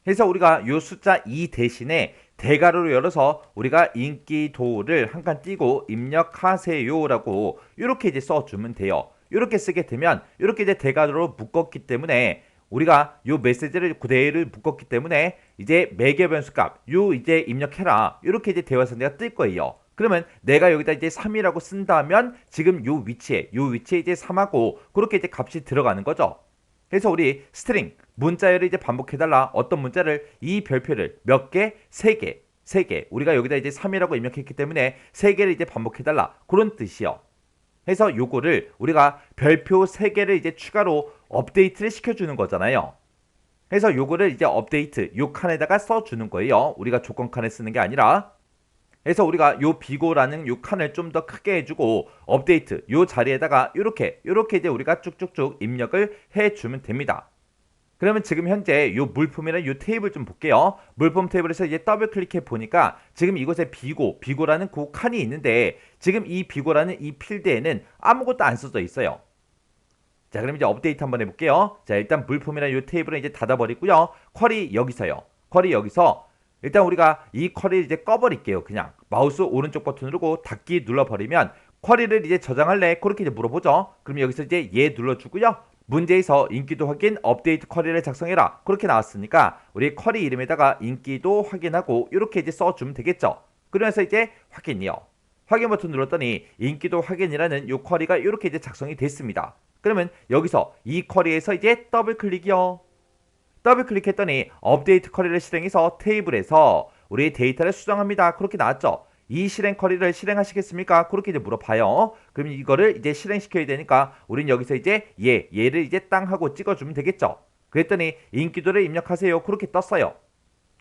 그래서 우리가 요 숫자 2 대신에 대괄호를 열어서 우리가 인기도를 한 칸 띄고 입력하세요라고 이렇게 이제 써주면 돼요. 이렇게 쓰게 되면 이렇게 이제 대괄호로 묶었기 때문에 우리가 요 메시지를 그대로 묶었기 때문에 이제 매개 변수 값 요 이제 입력해라 이렇게 이제 대화 상대가 뜰 거예요. 그러면 내가 여기다 이제 3이라고 쓴다면 지금 요 위치에 이제 3하고 그렇게 이제 값이 들어가는 거죠. 그래서 우리 스트링 문자열을 이제 반복해달라. 어떤 문자를 이 별표를 몇 개? 3개. 우리가 여기다 이제 3이라고 입력했기 때문에 3개를 이제 반복해달라. 그런 뜻이요. 해서 요거를 우리가 별표 3개를 이제 추가로 업데이트를 시켜주는 거잖아요. 그래서 요거를 이제 업데이트 요 칸에다가 써주는 거예요. 우리가 조건 칸에 쓰는 게 아니라. 그래서 우리가 요 비고라는 요 칸을 좀 더 크게 해주고 업데이트 요 자리에다가 이렇게 이제 우리가 쭉쭉쭉 입력을 해주면 됩니다. 그러면 지금 현재 요 물품이라는 요 테이블 좀 볼게요. 물품 테이블에서 이제 더블 클릭해 보니까 지금 이곳에 비고라는 그 칸이 있는데 지금 이 비고라는 이 필드에는 아무것도 안 써져 있어요. 자, 그럼 이제 업데이트 한번 해볼게요. 자, 일단 물품이라는 요 테이블은 이제 닫아버리고요. 쿼리 여기서요. 쿼리 여기서 일단 우리가 이 쿼리를 이제 꺼버릴게요. 그냥 마우스 오른쪽 버튼 누르고 닫기 눌러버리면 쿼리를 이제 저장할래? 그렇게 이제 물어보죠. 그럼 여기서 이제 예 눌러주고요. 문제에서 인기도 확인 업데이트 쿼리를 작성해라. 그렇게 나왔으니까 우리 쿼리 이름에다가 인기도 확인하고 이렇게 이제 써주면 되겠죠. 그러면서 이제 확인이요. 확인 버튼 눌렀더니 인기도 확인이라는 요 쿼리가 이렇게 이제 작성이 됐습니다. 그러면 여기서 이 쿼리에서 이제 더블 클릭이요. 더블 클릭했더니 업데이트 쿼리를 실행해서 테이블에서 우리 데이터를 수정합니다. 그렇게 나왔죠. 이 실행 쿼리를 실행하시겠습니까? 그렇게 이제 물어봐요. 그럼 이거를 이제 실행시켜야 되니까 우린 여기서 이제 얘를 이제 땅 하고 찍어주면 되겠죠. 그랬더니 인기도를 입력하세요. 그렇게 떴어요.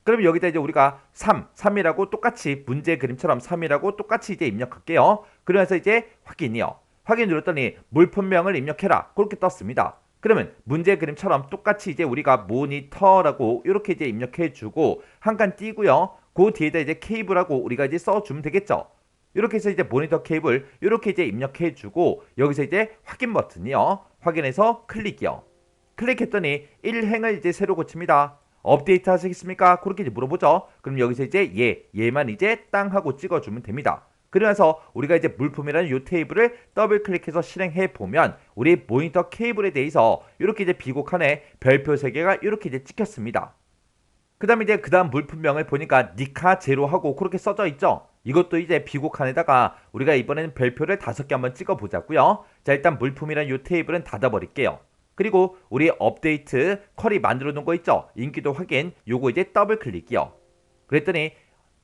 그럼 여기다 이제 우리가 3이라고 똑같이 문제 그림처럼 3이라고 똑같이 이제 입력할게요. 그러면서 이제 확인이요. 확인 눌렀더니 물품명을 입력해라. 그렇게 떴습니다. 그러면 문제 그림처럼 똑같이 이제 우리가 모니터라고 이렇게 이제 입력해주고 한 칸 띄고요. 그 뒤에다 이제 케이블하고 우리가 이제 써주면 되겠죠. 이렇게 해서 이제 모니터 케이블 이렇게 이제 입력해주고 여기서 이제 확인 버튼이요. 확인해서 클릭이요. 클릭했더니 1행을 이제 새로 고칩니다. 업데이트 하시겠습니까? 그렇게 이제 물어보죠. 그럼 여기서 이제 얘만 이제 땅 하고 찍어주면 됩니다. 그러면서 우리가 이제 물품이라는 이 테이블을 더블 클릭해서 실행해 보면 우리 모니터 케이블에 대해서 이렇게 이제 비고 칸에 별표 3개가 이렇게 이제 찍혔습니다. 그 다음 물품명을 보니까 니카 제로하고 그렇게 써져 있죠. 이것도 이제 비고 칸에다가 우리가 이번에는 별표를 5개 한번 찍어 보자고요. 자, 일단 물품이라는 이 테이블은 닫아버릴게요. 그리고 우리 업데이트 쿼리 만들어 놓은 거 있죠. 인기도 확인 요거 이제 더블 클릭이요. 그랬더니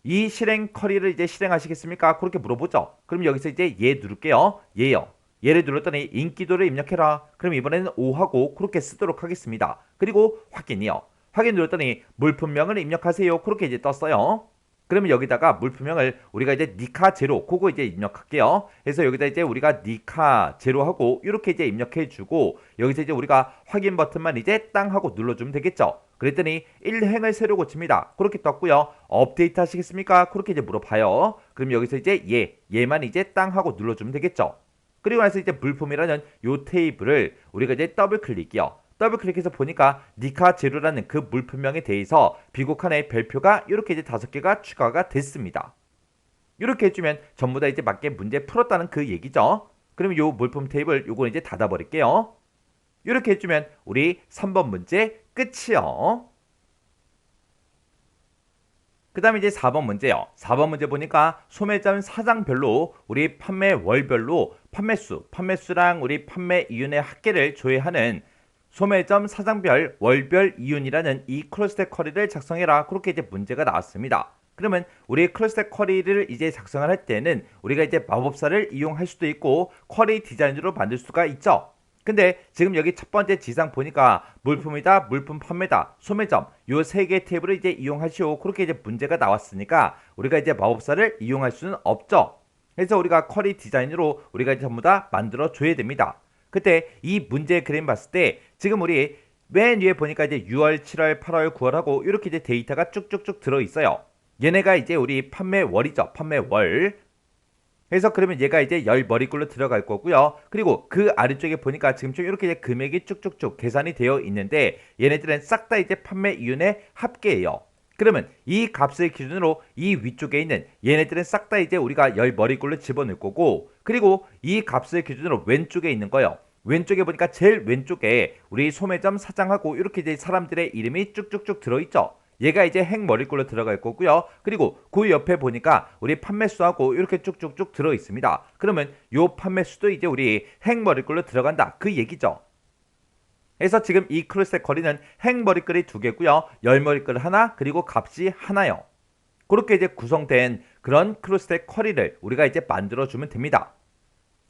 이 실행 쿼리를 이제 실행하시겠습니까? 그렇게 물어보죠. 그럼 여기서 이제 예 누를게요. 예요. 예를 눌렀더니 인기도를 입력해라. 그럼 이번에는 5하고 그렇게 쓰도록 하겠습니다. 그리고 확인이요. 확인 눌렀더니 물품명을 입력하세요. 그렇게 이제 떴어요. 그러면 여기다가 물품명을 우리가 이제 니카 제로 그거 이제 입력할게요. 그래서 여기다 이제 우리가 니카 제로 하고 이렇게 이제 입력해 주고 여기서 이제 우리가 확인 버튼만 이제 땅 하고 눌러주면 되겠죠. 그랬더니 1행을 새로 고칩니다. 그렇게 떴고요. 업데이트 하시겠습니까? 그렇게 이제 물어봐요. 그럼 여기서 이제 얘만 이제 땅 하고 눌러주면 되겠죠. 그리고 나서 이제 물품이라는 요 테이블을 우리가 이제 더블 클릭이요. 더블 클릭해서 보니까 니카 제로라는 그 물품명에 대해서 비곡한의 별표가 이렇게 이제 5개가 추가가 됐습니다. 이렇게 해주면 전부 다 이제 맞게 문제 풀었다는 그 얘기죠. 그러면 요 물품 테이블 요거 이제 닫아버릴게요. 이렇게 해주면 우리 3번 문제 끝이요. 그 다음에 이제 4번 문제요. 4번 문제 보니까 소매점 사장별로 우리 판매 월별로 판매수랑 우리 판매 이윤의 합계를 조회하는 소매점 사장별 월별 이윤이라는 이 크로스텍 쿼리를 작성해라. 그렇게 이제 문제가 나왔습니다. 그러면 우리 크로스텍 쿼리를 이제 작성을 할 때는 우리가 이제 마법사를 이용할 수도 있고 쿼리 디자인으로 만들 수가 있죠. 근데 지금 여기 첫 번째 지상 보니까 물품이다, 물품 판매다, 소매점 요 세 개 탭을 이제 이용하시오. 그렇게 이제 문제가 나왔으니까 우리가 이제 마법사를 이용할 수는 없죠. 그래서 우리가 쿼리 디자인으로 우리가 전부 다 만들어 줘야 됩니다. 그때 이 문제 그림 봤을 때 지금 우리 맨 위에 보니까 이제 6월, 7월, 8월, 9월하고 이렇게 이제 데이터가 쭉쭉쭉 들어 있어요. 얘네가 이제 우리 판매월이죠. 판매월. 그래서 그러면 얘가 이제 열 머리글로 들어갈 거고요. 그리고 그 아래쪽에 보니까 지금 좀 이렇게 이제 금액이 쭉쭉쭉 계산이 되어 있는데 얘네들은 싹 다 이제 판매 이윤의 합계예요. 그러면 이 값을 기준으로 이 위쪽에 있는 얘네들은 싹 다 이제 우리가 열 머리글로 집어넣을 거고 그리고 이 값을 기준으로 왼쪽에 있는 거예요. 왼쪽에 보니까 제일 왼쪽에 우리 소매점 사장하고 이렇게 이제 사람들의 이름이 쭉쭉쭉 들어있죠. 얘가 이제 행머리글로 들어갈 거고요. 그리고 그 옆에 보니까 우리 판매수하고 이렇게 쭉쭉쭉 들어 있습니다. 그러면 요 판매수도 이제 우리 행머리글로 들어간다. 그 얘기죠. 그래서 지금 이 크로스텍 쿼리는 행머리글이 2개고요. 열머리글 하나 그리고 값이 하나요. 그렇게 이제 구성된 그런 크로스텍 쿼리를 우리가 이제 만들어주면 됩니다.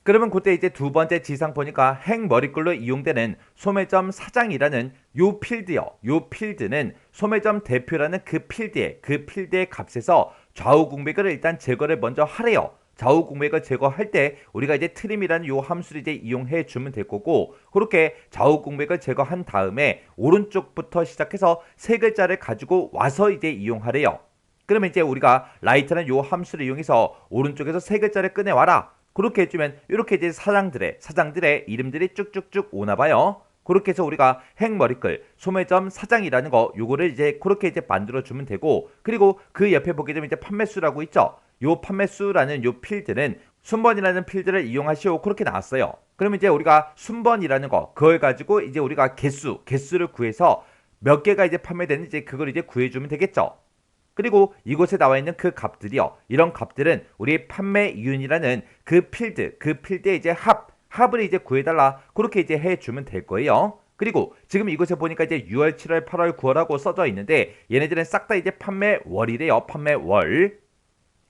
그러면 그때 이제 두 번째 지상 보니까 행머리글로 이용되는 소매점 사장이라는 요 필드요. 요 필드는 소매점 대표라는 그 필드의 값에서 좌우 공백을 일단 제거를 먼저 하래요. 좌우 공백을 제거할 때 우리가 이제 트림이라는 요 함수를 이제 이용해 주면 될 거고 그렇게 좌우 공백을 제거한 다음에 오른쪽부터 시작해서 세 글자를 가지고 와서 이제 이용하래요. 그러면 이제 우리가 라이트라는 요 함수를 이용해서 오른쪽에서 세 글자를 꺼내와라. 그렇게 해주면 이렇게 이제 사장들의 이름들이 쭉쭉쭉 오나봐요. 그렇게 해서 우리가 행머리글 소매점 사장이라는 거 요거를 이제 그렇게 이제 만들어주면 되고 그리고 그 옆에 보게 되면 이제 판매수라고 있죠. 요 판매수라는 요 필드는 순번이라는 필드를 이용하시오. 그렇게 나왔어요. 그러면 이제 우리가 순번이라는 거 그걸 가지고 이제 우리가 개수를 구해서 몇 개가 이제 판매되는지 그걸 이제 구해주면 되겠죠. 그리고 이곳에 나와 있는 그 값들이요. 이런 값들은 우리 판매 이윤이라는 그 필드에 이제 합을 이제 구해달라. 그렇게 이제 해주면 될 거예요. 그리고 지금 이곳에 보니까 이제 6월, 7월, 8월, 9월하고 써져 있는데 얘네들은 싹 다 이제 판매월이래요. 판매월.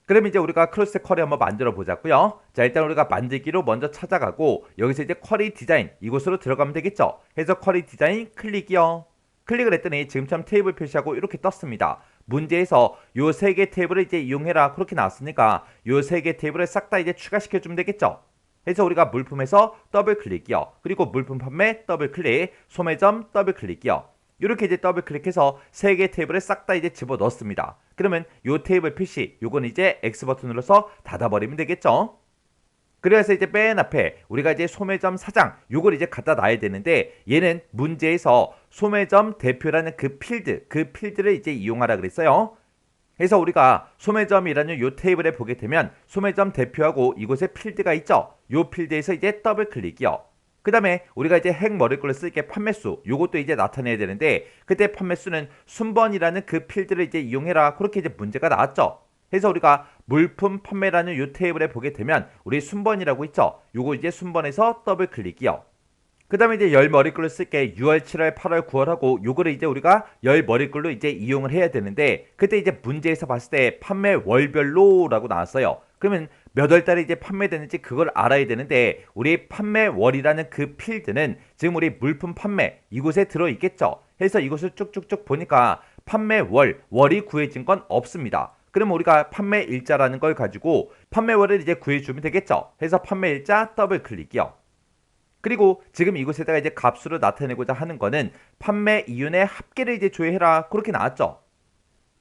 그럼 이제 우리가 크로스텍 쿼리 한번 만들어 보자고요. 자, 일단 우리가 만들기로 먼저 찾아가고 여기서 이제 쿼리 디자인 이곳으로 들어가면 되겠죠. 해서 쿼리 디자인 클릭이요. 클릭을 했더니 지금처럼 테이블 표시하고 이렇게 떴습니다. 문제에서 요 세 개 테이블을 이제 이용해라 그렇게 나왔으니까 요 세 개 테이블을 싹 다 이제 추가시켜 주면 되겠죠. 그래서 우리가 물품에서 더블 클릭이요. 그리고 물품 판매 더블 클릭, 소매점 더블 클릭이요. 이렇게 이제 더블 클릭해서 세 개 테이블을 싹 다 이제 집어 넣습니다. 그러면 요 테이블 표시 요건 이제 X 버튼 눌러서 닫아버리면 되겠죠. 그래서 이제 맨 앞에 우리가 이제 소매점 사장 요걸 이제 갖다 놔야 되는데 얘는 문제에서 소매점 대표라는 그 필드를 이제 이용하라 그랬어요. 그래서 우리가 소매점이라는 요 테이블에 보게 되면 소매점 대표하고 이곳에 필드가 있죠. 요 필드에서 이제 더블 클릭이요. 그 다음에 우리가 이제 행머리글로 쓸게 판매수 요것도 이제 나타내야 되는데 그때 판매수는 순번이라는 그 필드를 이제 이용해라 그렇게 이제 문제가 나왔죠. 그래서 우리가 물품 판매라는 요 테이블에 보게 되면 우리 순번이라고 있죠. 요거 이제 순번에서 더블 클릭이요. 그 다음에 이제 열 머리글로 쓸게 6월, 7월, 8월, 9월하고 요거를 이제 우리가 열 머리글로 이제 이용을 해야 되는데 그때 이제 문제에서 봤을 때 판매 월별로라고 나왔어요. 그러면 몇 월달에 이제 판매되는지 그걸 알아야 되는데 우리 판매월이라는 그 필드는 지금 우리 물품 판매 이곳에 들어있겠죠. 그래서 이것을 쭉쭉쭉 보니까 판매월이 구해진 건 없습니다. 그럼 우리가 판매일자라는 걸 가지고 판매월을 이제 구해주면 되겠죠. 해서 판매일자 더블 클릭이요. 그리고 지금 이곳에다가 이제 값으로 나타내고자 하는 거는 판매 이윤의 합계를 이제 조회해라. 그렇게 나왔죠.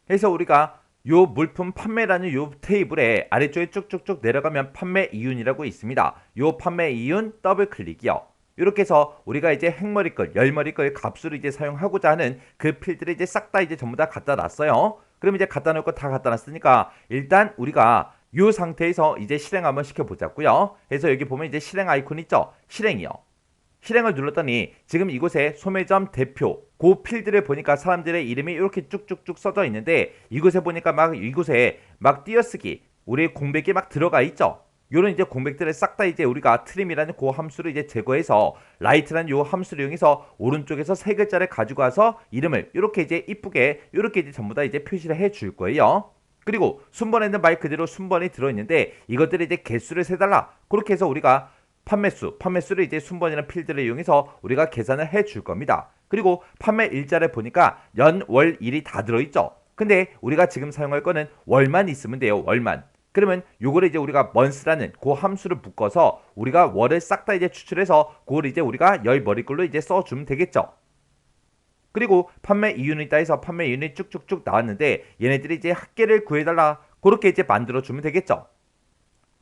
그래서 우리가 요 물품 판매라는 요 테이블에 아래쪽에 쭉쭉쭉 내려가면 판매 이윤이라고 있습니다. 요 판매 이윤 더블 클릭이요. 이렇게 해서 우리가 이제 행머리글, 열머리글 값으로 이제 사용하고자 하는 그 필드를 이제 싹 다 이제 전부 다 갖다 놨어요. 그럼 이제 갖다 놓을 거 다 갖다 놨으니까 일단 우리가 이 상태에서 이제 실행 한번 시켜보자고요. 그래서 여기 보면 이제 실행 아이콘 있죠? 실행이요. 실행을 눌렀더니 지금 이곳에 소매점 대표 그 필드를 보니까 사람들의 이름이 이렇게 쭉쭉쭉 써져 있는데 이곳에 보니까 막 이곳에 막 띄어쓰기 우리 공백이 막 들어가 있죠. 요런 이제 공백들을 싹 다 이제 우리가 트림이라는 그 함수를 이제 제거해서 라이트라는 요 함수를 이용해서 오른쪽에서 세 글자를 가지고 와서 이름을 이렇게 이제 이쁘게 이렇게 이제 전부 다 이제 표시를 해 줄 거예요. 그리고 순번에는 말 그대로 순번이 들어있는데 이것들을 이제 개수를 세달라. 그렇게 해서 우리가 판매수를 이제 순번이라는 필드를 이용해서 우리가 계산을 해 줄 겁니다. 그리고 판매 일자를 보니까 연, 월, 일이 다 들어있죠. 근데 우리가 지금 사용할 거는 월만 있으면 돼요. 월만. 그러면 요거를 이제 우리가 month라는 그 함수를 묶어서 우리가 월을 싹 다 이제 추출해서 그걸 이제 우리가 열 머리글로 이제 써주면 되겠죠. 그리고 판매 이윤이 있다 해서 판매 이윤이 쭉쭉쭉 나왔는데 얘네들이 이제 합계를 구해달라. 그렇게 이제 만들어주면 되겠죠.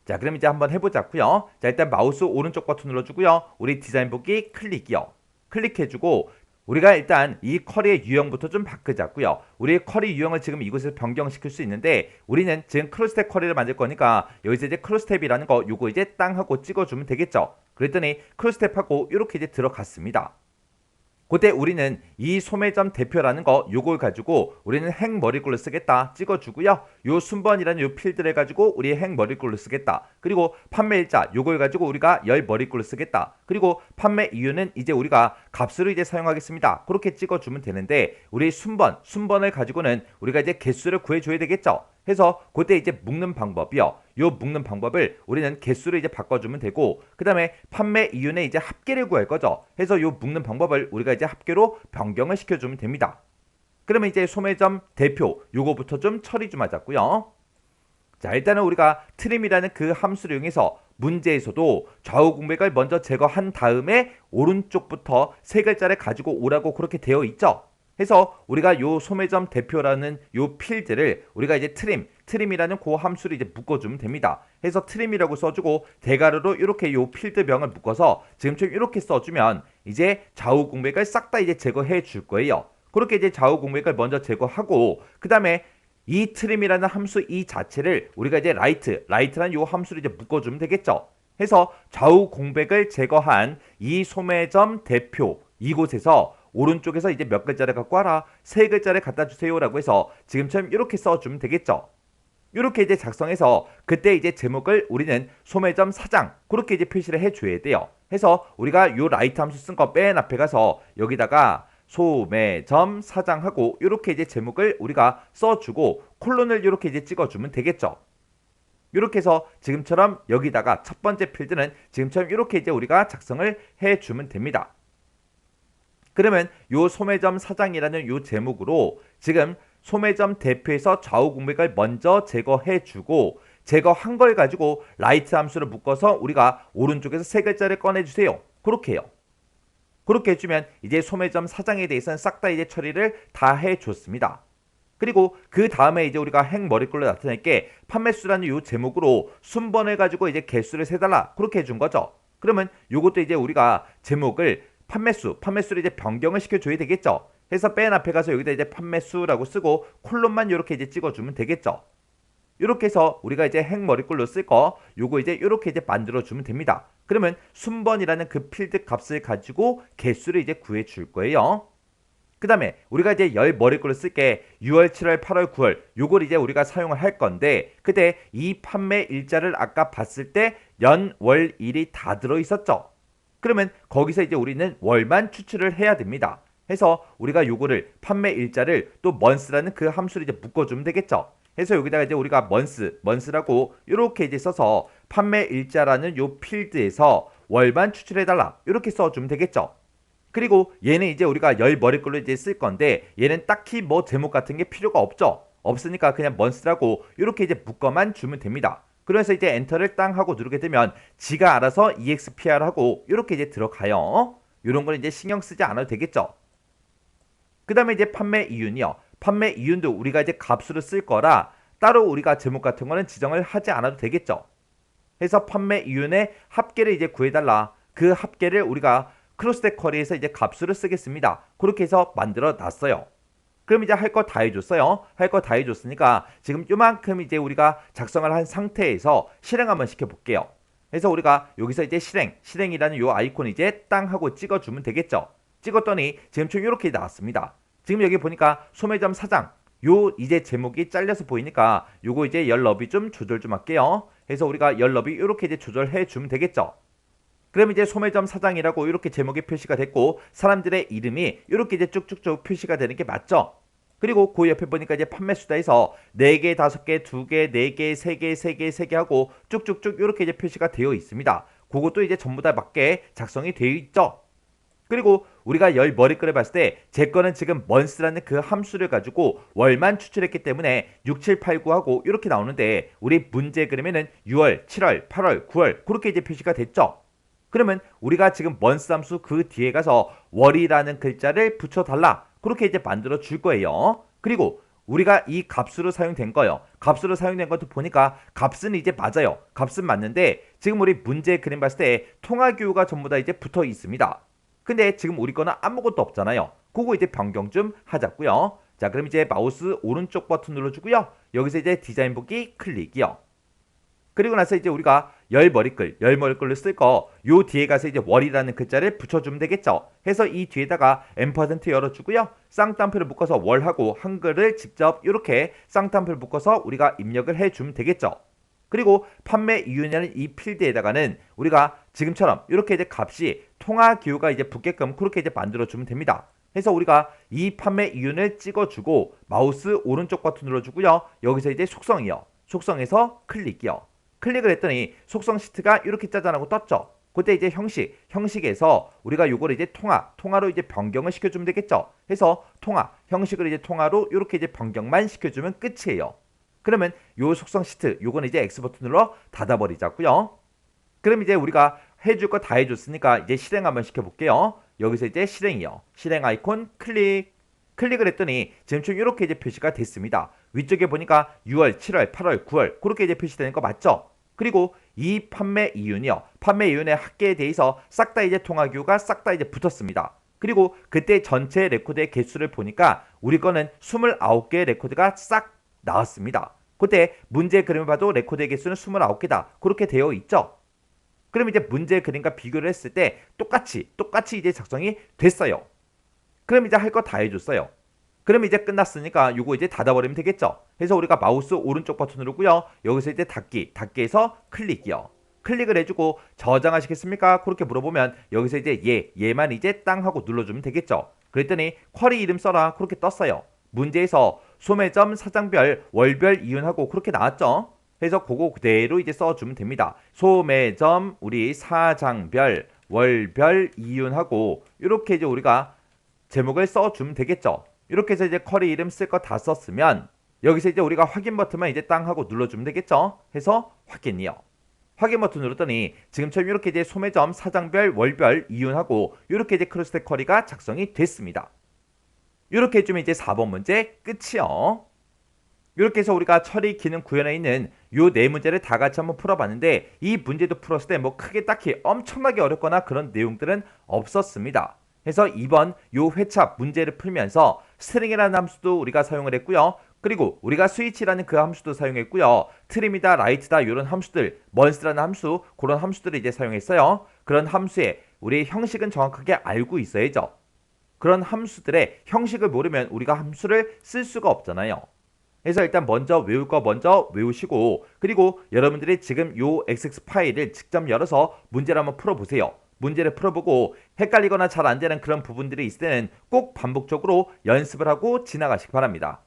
자, 그럼 이제 한번 해보자고요. 자, 일단 마우스 오른쪽 버튼 눌러주고요. 우리 디자인 보기 클릭이요. 클릭해주고 우리가 일단 이 쿼리의 유형부터 좀 바꾸자고요. 우리의 쿼리 유형을 지금 이곳에서 변경시킬 수 있는데 우리는 지금 크로스텝 쿼리를 만들 거니까 여기서 이제 크로스텝이라는 거 요거 이제 땅 하고 찍어주면 되겠죠. 그랬더니 크로스텝하고 이렇게 이제 들어갔습니다. 그때 우리는 이 소매점 대표라는 거 요걸 가지고 우리는 행머리글로 쓰겠다 찍어주고요. 요 순번이라는 요 필드를 가지고 우리 행머리글로 쓰겠다. 그리고 판매일자 요걸 가지고 우리가 열머리글로 쓰겠다. 그리고 판매 이유는 이제 우리가 값으로 이제 사용하겠습니다. 그렇게 찍어주면 되는데 우리 순번을 가지고는 우리가 이제 개수를 구해줘야 되겠죠. 해서 그때 이제 묶는 방법이요. 요 묶는 방법을 우리는 개수를 이제 바꿔주면 되고 그 다음에 판매 이윤의 이제 합계를 구할 거죠. 해서 요 묶는 방법을 우리가 이제 합계로 변경을 시켜주면 됩니다. 그러면 이제 소매점 대표 요거부터 좀 처리 좀 하자고요. 자, 일단은 우리가 트림이라는 그 함수를 이용해서 문제에서도 좌우 공백을 먼저 제거한 다음에 오른쪽부터 세 글자를 가지고 오라고 그렇게 되어 있죠. 해서 우리가 요 소매점 대표라는 요 필드를 우리가 이제 트림이라는 그 함수를 이제 묶어주면 됩니다. 해서 트림이라고 써주고 대괄호로 이렇게 요 필드명을 묶어서 지금처럼 이렇게 써주면 이제 좌우 공백을 싹 다 이제 제거해 줄 거예요. 그렇게 이제 좌우 공백을 먼저 제거하고 그 다음에 이 트림이라는 함수 이 자체를 우리가 이제 라이트라는 요 함수를 이제 묶어주면 되겠죠. 해서 좌우 공백을 제거한 이 소매점 대표 이곳에서 오른쪽에서 이제 몇 글자를 갖고 와라 세 글자를 갖다 주세요라고 해서 지금처럼 이렇게 써주면 되겠죠. 이렇게 이제 작성해서 그때 이제 제목을 우리는 소매점 사장 그렇게 이제 표시를 해줘야 돼요. 해서 우리가 요 라이트 함수 쓴 거 맨 앞에 가서 여기다가 소매점 사장하고 이렇게 이제 제목을 우리가 써주고 콜론을 이렇게 이제 찍어주면 되겠죠. 이렇게 해서 지금처럼 여기다가 첫 번째 필드는 지금처럼 이렇게 이제 우리가 작성을 해주면 됩니다. 그러면 요 소매점 사장이라는 요 제목으로 지금 소매점 대표에서 좌우 공백을 먼저 제거해주고 제거한 걸 가지고 라이트 함수를 묶어서 우리가 오른쪽에서 세 글자를 꺼내주세요. 그렇게 해요. 그렇게 해주면 이제 소매점 사장에 대해서는 싹 다 이제 처리를 다 해줬습니다. 그리고 그 다음에 이제 우리가 행머리글로 나타낼 게 판매수라는 요 제목으로 순번을 가지고 이제 개수를 세달라 그렇게 해준 거죠. 그러면 요것도 이제 우리가 제목을 판매수를 이제 변경을 시켜줘야 되겠죠. 해서 맨 앞에 가서 여기다 이제 판매수라고 쓰고 콜론만 이렇게 이제 찍어주면 되겠죠. 이렇게 해서 우리가 이제 행머리글로 쓸 거 요거 이제 이렇게 이제 만들어주면 됩니다. 그러면 순번이라는 그 필드 값을 가지고 개수를 이제 구해줄 거예요. 그 다음에 우리가 이제 열 머리글로 쓸게 6월, 7월, 8월, 9월 요걸 이제 우리가 사용을 할 건데 그때 이 판매 일자를 아까 봤을 때 연, 월, 일이 다 들어있었죠. 그러면 거기서 이제 우리는 월만 추출을 해야 됩니다. 해서 우리가 요거를 판매 일자를 또 month라는 그 함수를 이제 묶어주면 되겠죠. 해서 여기다가 이제 우리가 month라고 이렇게 이제 써서 판매 일자라는 요 필드에서 월만 추출해달라 이렇게 써주면 되겠죠. 그리고 얘는 이제 우리가 열 머리글로 이제 쓸 건데 얘는 딱히 뭐 제목 같은 게 필요가 없죠. 없으니까 그냥 months라고 이렇게 이제 묶어만 주면 됩니다. 그래서 이제 엔터를 땅 하고 누르게 되면 지가 알아서 EXPR 하고 이렇게 이제 들어가요. 이런 건 이제 신경 쓰지 않아도 되겠죠. 그 다음에 이제 판매 이윤이요. 판매 이윤도 우리가 이제 값으로 쓸 거라 따로 우리가 제목 같은 거는 지정을 하지 않아도 되겠죠. 해서 판매 이윤의 합계를 이제 구해달라. 그 합계를 우리가 크로스텍 쿼리에서 이제 값으로 쓰겠습니다. 그렇게 해서 만들어 놨어요. 그럼 이제 할 거 다 해줬어요. 할 거 다 해줬으니까 지금 요만큼 이제 우리가 작성을 한 상태에서 실행 한번 시켜볼게요. 그래서 우리가 여기서 이제 실행이라는 요 아이콘 이제 땅 하고 찍어주면 되겠죠. 찍었더니 지금 총 이렇게 나왔습니다. 지금 여기 보니까 소매점 사장 요 이제 제목이 잘려서 보이니까 요거 이제 열 너비 좀 조절 좀 할게요. 그래서 우리가 열 너비 이렇게 이제 조절해 주면 되겠죠. 그럼 이제 소매점 사장이라고 이렇게 제목이 표시가 됐고 사람들의 이름이 이렇게 이제 쭉쭉쭉 표시가 되는 게 맞죠? 그리고 그 옆에 보니까 이제 판매 수다에서 4개, 5개, 2개, 4개, 3개, 3개, 3개 하고 쭉쭉쭉 이렇게 이제 표시가 되어 있습니다. 그것도 이제 전부 다 맞게 작성이 되어 있죠. 그리고 우리가 열 머리글을 봤을 때 제 거는 지금 months라는 그 함수를 가지고 월만 추출했기 때문에 6, 7, 8, 9하고 이렇게 나오는데 우리 문제 그림에는 6월, 7월, 8월, 9월 그렇게 이제 표시가 됐죠. 그러면 우리가 지금 months 함수 그 뒤에 가서 월이라는 글자를 붙여달라. 그렇게 이제 만들어 줄 거예요. 그리고 우리가 이 값으로 사용된 거예요. 값으로 사용된 것도 보니까 값은 이제 맞아요. 값은 맞는데 지금 우리 문제 그림 봤을 때 통화기호가 전부 다 이제 붙어 있습니다. 근데 지금 우리 거는 아무것도 없잖아요. 그거 이제 변경 좀 하자고요. 자, 그럼 이제 마우스 오른쪽 버튼 눌러주고요. 여기서 이제 디자인 보기 클릭이요. 그리고 나서 이제 우리가 열 머리글로 쓸 거 요 뒤에 가서 이제 월이라는 글자를 붙여주면 되겠죠. 해서 이 뒤에다가 앰퍼센트 열어주고요. 쌍따옴표를 묶어서 월하고 한글을 직접 이렇게 쌍따옴표를 묶어서 우리가 입력을 해주면 되겠죠. 그리고 판매 이윤이라는 이 필드에다가는 우리가 지금처럼 이렇게 이제 값이 통화 기호가 이제 붙게끔 그렇게 이제 만들어주면 됩니다. 그래서 우리가 이 판매 이윤을 찍어주고 마우스 오른쪽 버튼 눌러주고요. 여기서 이제 속성이요. 속성에서 클릭이요. 클릭을 했더니 속성 시트가 이렇게 짜잔하고 떴죠. 그때 이제 형식에서 우리가 요거를 이제 통화로 이제 변경을 시켜주면 되겠죠. 해서 형식을 이제 통화로 이렇게 이제 변경만 시켜주면 끝이에요. 그러면 요 속성 시트 요거는 이제 X 버튼 눌러 닫아버리자고요. 그럼 이제 우리가 해줄 거 다 해줬으니까 이제 실행 한번 시켜볼게요. 여기서 이제 실행이요. 실행 아이콘 클릭을 했더니 지금 좀 이렇게 이제 표시가 됐습니다. 위쪽에 보니까 6월, 7월, 8월, 9월 그렇게 이제 표시되는 거 맞죠? 그리고 이 판매 이윤이요. 판매 이윤의 합계에 대해서 싹 다 이제 통화기호가 싹 다 이제 붙었습니다. 그리고 그때 전체 레코드의 개수를 보니까 우리 거는 29개의 레코드가 싹 나왔습니다. 그때 문제 그림을 봐도 레코드의 개수는 29개다. 그렇게 되어 있죠. 그럼 이제 문제 그림과 비교를 했을 때 똑같이 이제 작성이 됐어요. 그럼 이제 할 거 다 해줬어요. 그럼 이제 끝났으니까 이거 이제 닫아버리면 되겠죠. 그래서 우리가 마우스 오른쪽 버튼 누르고요. 여기서 이제 닫기에서 클릭이요. 클릭을 해주고 저장하시겠습니까? 그렇게 물어보면 여기서 이제 얘만 이제 땅 하고 눌러주면 되겠죠. 그랬더니 쿼리 이름 써라 그렇게 떴어요. 문제에서 소매점 사장별 월별 이윤하고 그렇게 나왔죠. 그래서 그거 그대로 이제 써주면 됩니다. 소매점 우리 사장별 월별 이윤하고 이렇게 이제 우리가 제목을 써주면 되겠죠. 이렇게 해서 이제 쿼리 이름 쓸 거 다 썼으면 여기서 이제 우리가 확인 버튼만 이제 땅 하고 눌러주면 되겠죠. 해서 확인이요. 확인 버튼 눌렀더니 지금처럼 이렇게 이제 소매점 사장별 월별 이윤하고 이렇게 이제 크로스텍 쿼리가 작성이 됐습니다. 이렇게 해주면 이제 4번 문제 끝이요. 이렇게 해서 우리가 처리 기능 구현에 있는 요 네 문제를 다 같이 한번 풀어봤는데 이 문제도 풀었을 때 뭐 크게 딱히 엄청나게 어렵거나 그런 내용들은 없었습니다. 그래서 이번 요 회차 문제를 풀면서 스트링이라는 함수도 우리가 사용을 했고요. 그리고 우리가 스위치라는 그 함수도 사용했고요. 트림이다, 라이트다 이런 함수들, months라는 함수 그런 함수들을 이제 사용했어요. 그런 함수의 우리 형식은 정확하게 알고 있어야죠. 그런 함수들의 형식을 모르면 우리가 함수를 쓸 수가 없잖아요. 그래서 일단 먼저 외울 거 먼저 외우시고 그리고 여러분들이 지금 요 XX 파일을 직접 열어서 문제를 한번 풀어보세요. 문제를 풀어보고 헷갈리거나 잘 안 되는 그런 부분들이 있을 때는 꼭 반복적으로 연습을 하고 지나가시기 바랍니다.